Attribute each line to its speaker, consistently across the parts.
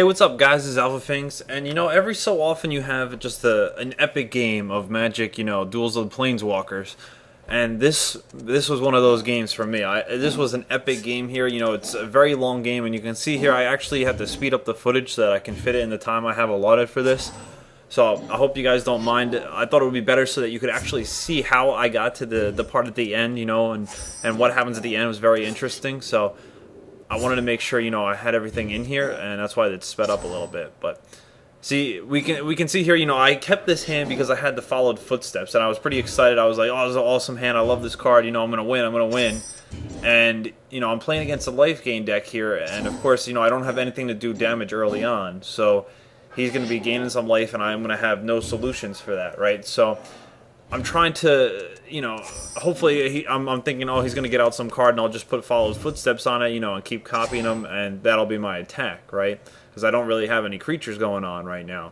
Speaker 1: Hey, what's up, guys? This is AlphaFinx, and every so often you have just an epic game of Magic, Duels of the Planeswalkers, and this was one of those games for me. This was an epic game here. It's a very long game, and you can see here I actually have to speed up the footage so that I can fit it in the time I have allotted for this. So I hope you guys don't mind. I thought it would be better so that you could actually see how I got to the part at the end, and what happens at the end was very interesting. So I wanted to make sure, I had everything in here, and that's why it's sped up a little bit. But see, we can see here, I kept this hand because I had the followed footsteps, and I was pretty excited. I was like, oh, this is an awesome hand. I love this card. I'm gonna win. And I'm playing against a life gain deck here, and of course, I don't have anything to do damage early on, so he's gonna be gaining some life, and I'm gonna have no solutions for that, right? So I'm trying to, hopefully I'm thinking, oh, he's going to get out some card, and I'll just follow his footsteps on it, and keep copying them, and that'll be my attack, right? Because I don't really have any creatures going on right now.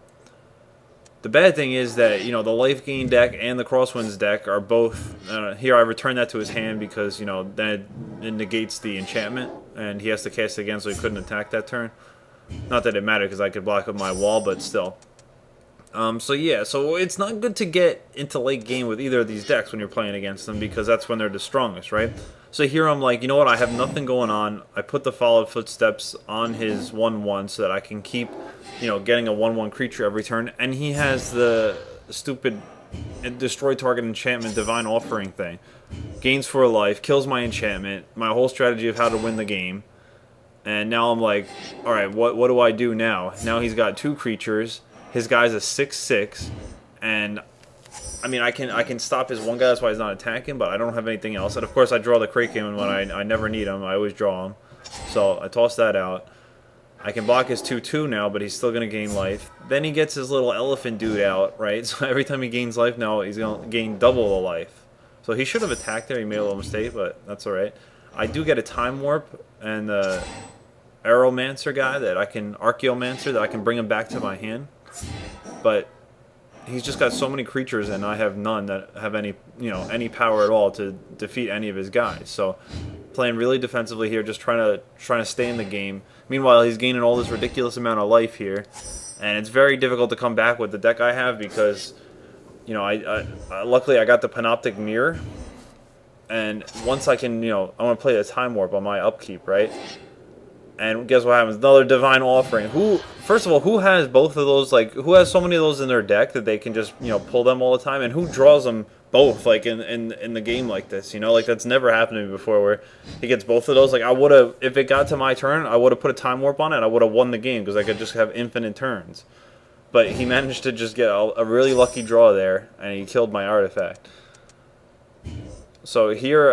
Speaker 1: The bad thing is that, the life gain deck and the Crosswinds deck are both, here I return that to his hand because, then it negates the enchantment, and he has to cast it again, so he couldn't attack that turn. Not that it mattered because I could block up my wall, but still. So yeah, so it's not good to get into late game with either of these decks when you're playing against them because that's when they're the strongest, right? So here I'm like, you know what, I have nothing going on. I put the followed footsteps on his 1/1 so that I can keep, getting a 1/1 creature every turn. And he has the stupid destroy target enchantment divine offering thing. Gains 4 life, kills my enchantment, my whole strategy of how to win the game. And now I'm like, alright, what do I do now? Now he's got 2 creatures. His guy's a 6/6, and I mean I can stop his one guy. That's why he's not attacking. But I don't have anything else. And of course I draw the Kraken when I never need him. I always draw him, so I toss that out. I can block his 2/2 now, but he's still gonna gain life. Then he gets his little elephant dude out, right? So every time he gains life now, he's gonna gain double the life. So he should have attacked there. He made a little mistake, but that's all right. I do get a time warp and the Aeromancer guy that I can Archaeomancer that I can bring him back to my hand. But he's just got so many creatures, and I have none that have any power at all to defeat any of his guys. So playing really defensively here, just trying to stay in the game. Meanwhile, he's gaining all this ridiculous amount of life here, and it's very difficult to come back with the deck I have because I luckily I got the Panoptic Mirror, and once I can I want to play the Time Warp on my upkeep, right? And guess what happens? Another Divine Offering. First of all, who has both of those? Like, who has so many of those in their deck that they can just, pull them all the time? And who draws them both, like, in the game like this? Like, that's never happened to me before where he gets both of those. Like, I would have, if it got to my turn, I would have put a Time Warp on it, and I would have won the game because I could just have infinite turns. But he managed to just get a really lucky draw there, and he killed my artifact. So here,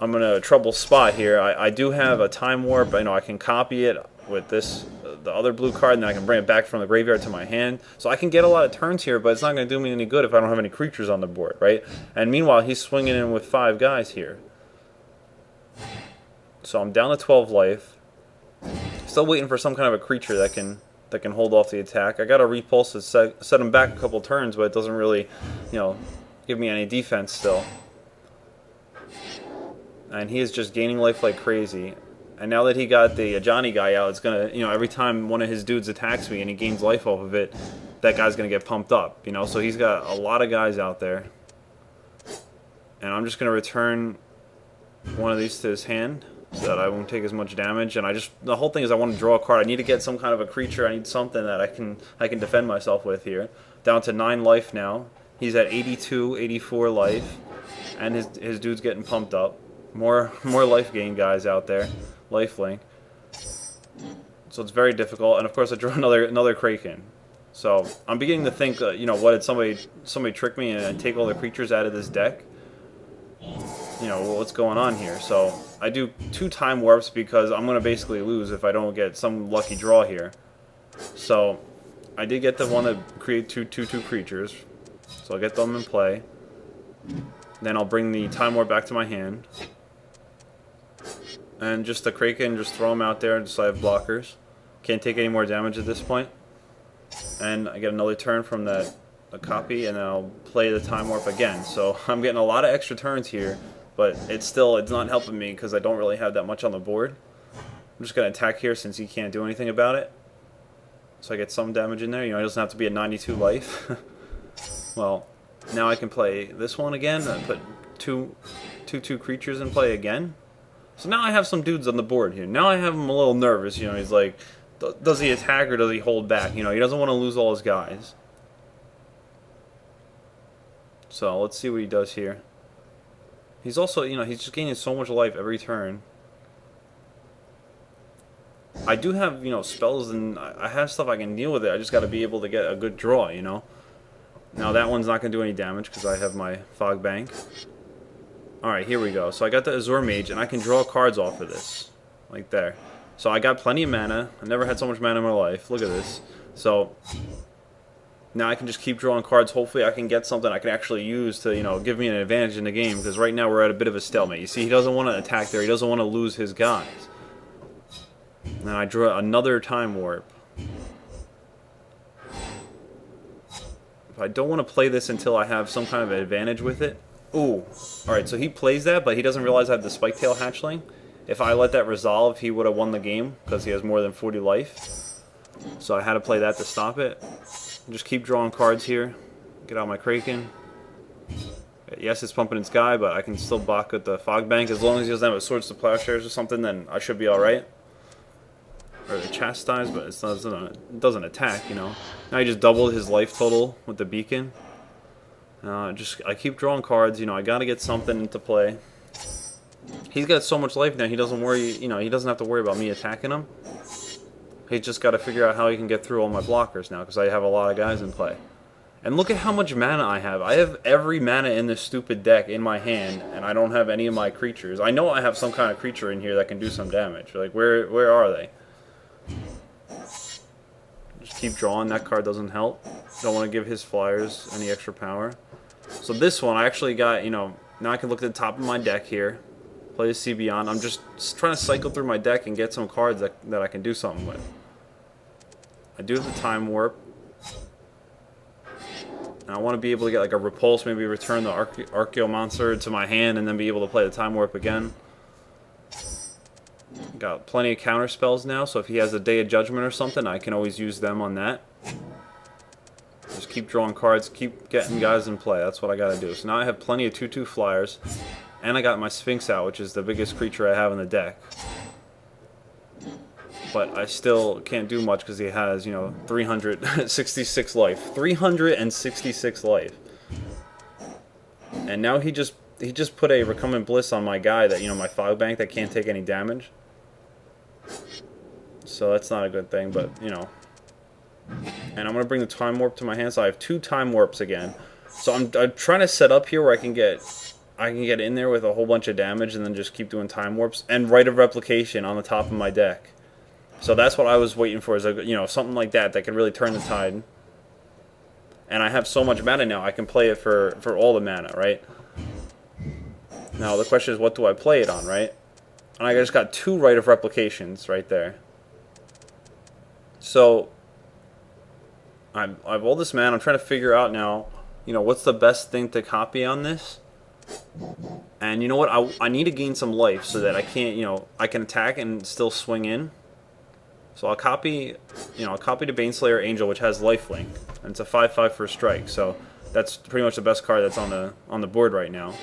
Speaker 1: I'm in a trouble spot here. I do have a Time Warp. I can copy it with the other blue card, and then I can bring it back from the graveyard to my hand. So I can get a lot of turns here, but it's not going to do me any good if I don't have any creatures on the board, right? And meanwhile, he's swinging in with 5 guys here. So I'm down to 12 life. Still waiting for some kind of a creature that can hold off the attack. I got a Repulse to set him back a couple turns, but it doesn't really, give me any defense still. And he is just gaining life like crazy. And now that he got the Johnny guy out, it's gonna, every time one of his dudes attacks me and he gains life off of it, that guy's gonna get pumped up, So he's got a lot of guys out there. And I'm just gonna return one of these to his hand so that I won't take as much damage. And the whole thing is I want to draw a card. I need to get some kind of a creature. I need something that I can defend myself with here. Down to 9 life now. He's at 82, 84 life, and his dude's getting pumped up. More life gain guys out there, lifelink. So it's very difficult, and of course I draw another Kraken. So I'm beginning to think, what did somebody trick me and take all the creatures out of this deck? What's going on here? So I do 2 Time Warps because I'm gonna basically lose if I don't get some lucky draw here. So I did get the one to create two creatures, so I'll get them in play. Then I'll bring the Time Warp back to my hand. And just the Kraken, just throw them out there just so I have blockers. Can't take any more damage at this point. And I get another turn from the copy, and then I'll play the Time Warp again. So I'm getting a lot of extra turns here, but it's not helping me because I don't really have that much on the board. I'm just going to attack here since he can't do anything about it. So I get some damage in there. You know, he doesn't have to be at 92 life. Well, now I can play this one again. I put two creatures in play again. So now I have some dudes on the board here. Now I have him a little nervous. You know, he's like, does he attack or does he hold back? You know, he doesn't want to lose all his guys. So let's see what he does here. He's also, you know, he's just gaining so much life every turn. I do have, you know, spells and I have stuff I can deal with it. I just got to be able to get a good draw, you know. Now that one's not going to do any damage because I have my Fog Bank. Alright, here we go. So I got the Azure Mage and I can draw cards off of this. Like there. So I got plenty of mana. I never had so much mana in my life. Look at this. So now I can just keep drawing cards. Hopefully I can get something I can actually use to, you know, give me an advantage in the game. Because right now we're at a bit of a stalemate. You see, he doesn't want to attack there. He doesn't want to lose his guys. And I draw another Time Warp. I don't want to play this until I have some kind of advantage with it. Ooh. Alright, so he plays that, but he doesn't realize I have the Spiketail Hatchling. If I let that resolve, he would have won the game, because he has more than 40 life. So I had to play that to stop it. Just keep drawing cards here. Get out my Kraken. Yes, it's pumping its guy, but I can still block with the Fog Bank. As long as he doesn't have a Swords to Plowshares or something, then I should be alright. Or the Chastise, but it doesn't attack, you know. Now he just doubled his life total with the Beacon. I keep drawing cards, you know. I gotta get something into play. He's got so much life now. He doesn't worry, you know. He doesn't have to worry about me attacking him. He's just got to figure out how he can get through all my blockers now, because I have a lot of guys in play. And look at how much mana I have. I have every mana in this stupid deck in my hand, and I don't have any of my creatures. I know I have some kind of creature in here that can do some damage. Like, where are they? Just keep drawing. That card doesn't help. Don't want to give his flyers any extra power. So this one, I actually got, you know, now I can look at the top of my deck here. Play the Sea Beyond. I'm just trying to cycle through my deck and get some cards that I can do something with. I do have the Time Warp. And I want to be able to get like a Repulse, maybe return the Archeo Monster to my hand and then be able to play the Time Warp again. Got plenty of counter spells now, so if he has a Day of Judgment or something, I can always use them on that. Just keep drawing cards, keep getting guys in play. That's what I gotta do. So now I have plenty of 2/2 flyers, and I got my Sphinx out, which is the biggest creature I have in the deck. But I still can't do much because he has, you know, 366 life. 366 life. And now he just put a Recumbent Bliss on my guy that, you know, my Fog Bank that can't take any damage. So that's not a good thing, but, you know. And I'm going to bring the Time Warp to my hand, so I have 2 Time Warps again. So I'm trying to set up here where I can get in there with a whole bunch of damage and then just keep doing Time Warps. And Rite of Replication on the top of my deck. So that's what I was waiting for, is, you know, something like that could really turn the tide. And I have so much mana now, I can play it for all the mana, right? Now the question is, what do I play it on, right? And I just got 2 Rite of Replications right there. So I have all this mana. I'm trying to figure out now, you know, what's the best thing to copy on this. And you know what? I need to gain some life so that I can't, you know, I can attack and still swing in. So I'll copy, you know, I'll copy the Baneslayer Angel, which has lifelink, and it's a 5/5 for a strike. So that's pretty much the best card that's on the board right now.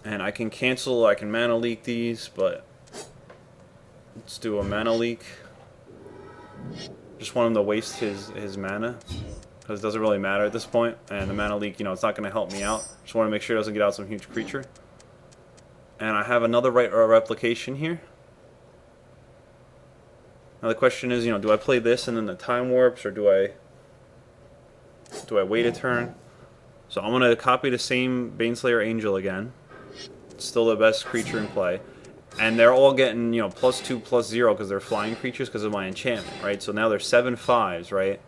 Speaker 1: And I can cancel, I can mana leak these, but let's do a mana leak. Just want him to waste his mana, because it doesn't really matter at this point. And the mana leak, you know, it's not going to help me out. Just want to make sure it doesn't get out some huge creature. And I have another Rite of Replication here. Now the question is, you know, do I play this and then the Time Warps, or do I wait a turn? So I'm going to copy the same Baneslayer Angel again. It's still the best creature in play. And they're all getting, you know, +2, +0 because they're flying creatures because of my enchantment, right? So now they're 7/5s, right?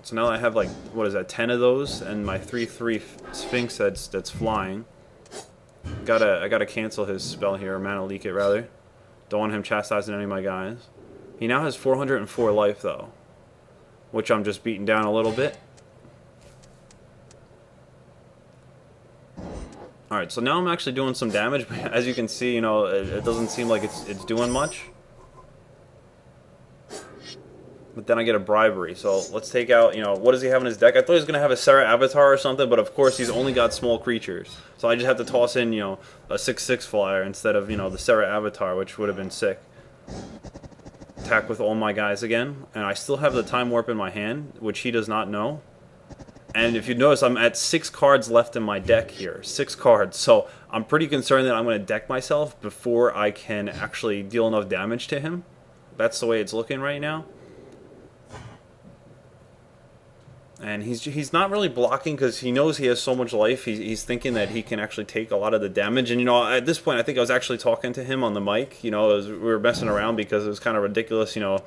Speaker 1: So now I have, like, what is that, 10 of those, and my 3/3 Sphinx that's flying. I gotta cancel his spell here, or mana leak it rather. Don't want him chastising any of my guys. He now has 404 life though, which I'm just beating down a little bit. Alright, so now I'm actually doing some damage, but as you can see, you know, it doesn't seem like it's doing much. But then I get a bribery, so let's take out, you know, what does he have in his deck? I thought he was going to have a Serra Avatar or something, but of course he's only got small creatures. So I just have to toss in, you know, a 6/6 flyer instead of, you know, the Serra Avatar, which would have been sick. Attack with all my guys again, and I still have the Time Warp in my hand, which he does not know. And if you notice, I'm at 6 cards left in my deck here. 6 cards, so I'm pretty concerned that I'm going to deck myself before I can actually deal enough damage to him. That's the way it's looking right now. And he's not really blocking because he knows he has so much life. He's thinking that he can actually take a lot of the damage. And, you know, at this point, I think I was actually talking to him on the mic. You know, we were messing around because it was kind of ridiculous, you know,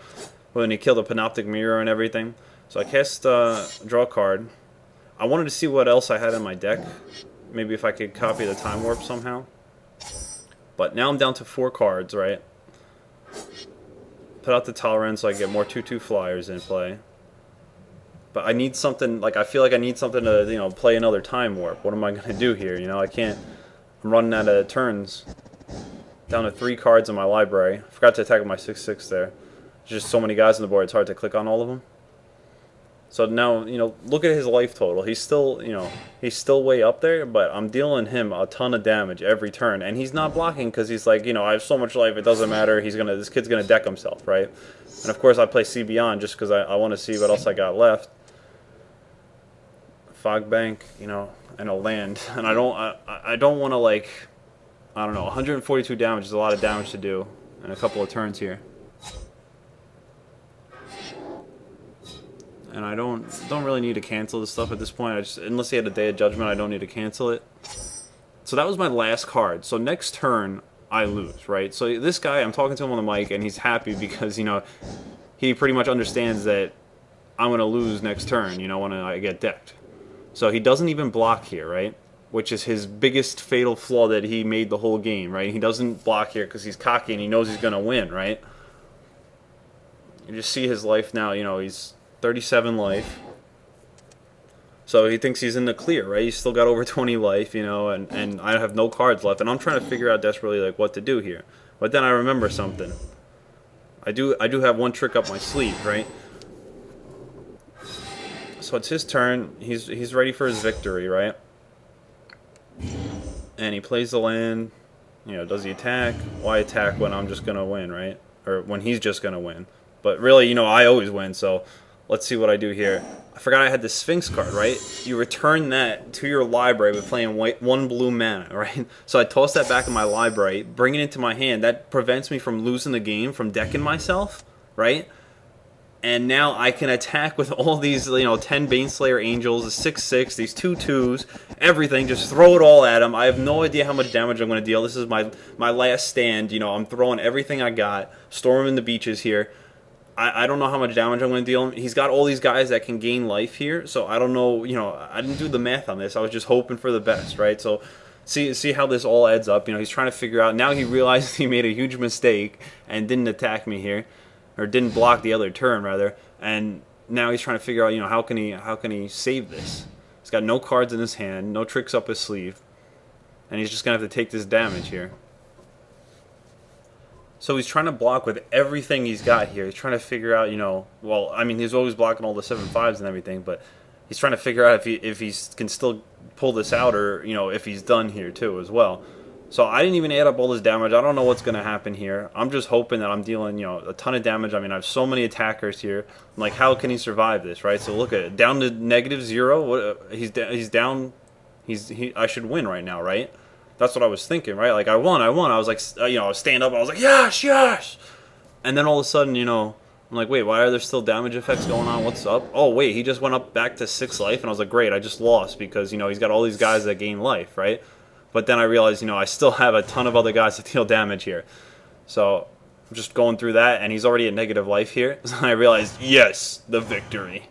Speaker 1: when he killed the Panoptic Mirror and everything. So I cast draw a card. I wanted to see what else I had in my deck. Maybe if I could copy the Time Warp somehow. But now I'm down to 4 cards, right? Put out the Tolerance so I get more 2/2 flyers in play. But I need something, like, I feel like I need something to, you know, play another Time Warp. What am I going to do here? You know, I can't, I'm running out of turns. Down to 3 cards in my library. I forgot to attack with my 6/6 there. There's just so many guys on the board, it's hard to click on all of them. So now, you know, look at his life total. He's still, you know, he's still way up there, but I'm dealing him a ton of damage every turn. And he's not blocking because he's like, you know, I have so much life, it doesn't matter. This kid's going to deck himself, right? And of course I play C Beyond just because I want to see what else I got left. Fog Bank, you know, and a land, and I don't want to, like, I don't know, 142 damage is a lot of damage to do in a couple of turns here, and I don't really need to cancel this stuff at this point. Unless he had a Day of Judgment, I don't need to cancel it. So that was my last card. So next turn I lose, right? So this guy, I'm talking to him on the mic, and he's happy because, you know, he pretty much understands that I'm gonna lose next turn, you know, when I get decked. So he doesn't even block here, right? Which is his biggest fatal flaw that he made the whole game, right? He doesn't block here because he's cocky and he knows he's going to win, right? You just see his life now, you know, he's 37 life. So he thinks he's in the clear, right? He's still got over 20 life, you know, and I have no cards left. And I'm trying to figure out desperately, like, what to do here. But then I remember something. I do have one trick up my sleeve, right? So it's his turn. He's ready for his victory, right? And he plays the land. You know, does he attack? Why attack when I'm just gonna win, right? Or when he's just gonna win? But really, you know, I always win. So let's see what I do here. I forgot I had the Sphinx card, right? You return that to your library by playing 1 blue mana, right? So I toss that back in my library, bring it into my hand. That prevents me from losing the game, from decking myself, right? And now I can attack with all these, you know, 10 Baneslayer Angels, a 6/6, these 2/2s, everything. Just throw it all at him. I have no idea how much damage I'm going to deal. This is my last stand. You know, I'm throwing everything I got. Storming the beaches here. I don't know how much damage I'm going to deal him. He's got all these guys that can gain life here. So I don't know, you know, I didn't do the math on this. I was just hoping for the best, right? So see how this all adds up. You know, he's trying to figure out. Now he realizes he made a huge mistake and didn't attack me here. Or didn't block the other turn, rather, and now he's trying to figure out, you know, how can he save this? He's got no cards in his hand, no tricks up his sleeve, and he's just gonna have to take this damage here. So he's trying to block with everything he's got here. He's trying to figure out, you know, well, I mean, he's always blocking all the 7/5s and everything, but he's trying to figure out if he can still pull this out, or, you know, if he's done here too as well. So I didn't even add up all this damage. I don't know what's going to happen here. I'm just hoping that I'm dealing, you know, a ton of damage. I mean, I have so many attackers here. I'm like, how can he survive this, right? So look at it. Down to -0. What, he's down. I should win right now, right? That's what I was thinking, right? Like, I won. I was like, you know, I stand up. I was like, yes. And then all of a sudden, you know, I'm like, wait, why are there still damage effects going on? What's up? Oh, wait, he just went up back to 6 life. And I was like, great, I just lost because, you know, he's got all these guys that gain life, right? But then I realized, you know, I still have a ton of other guys that deal damage here. So I'm just going through that, and he's already at negative life here. So I realized, yes, the victory.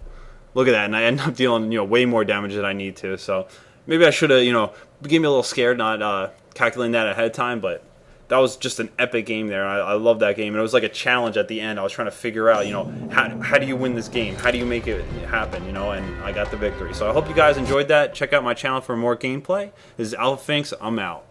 Speaker 1: Look at that, and I end up dealing, you know, way more damage than I need to. So maybe I should have, you know, gave me a little scared not calculating that ahead of time, but that was just an epic game there. I love that game, and it was like a challenge at the end. I was trying to figure out, how do you win this game? How do you make it happen? And I got the victory. So I hope you guys enjoyed that. Check out my channel for more gameplay. This is AlphaFinx. I'm out.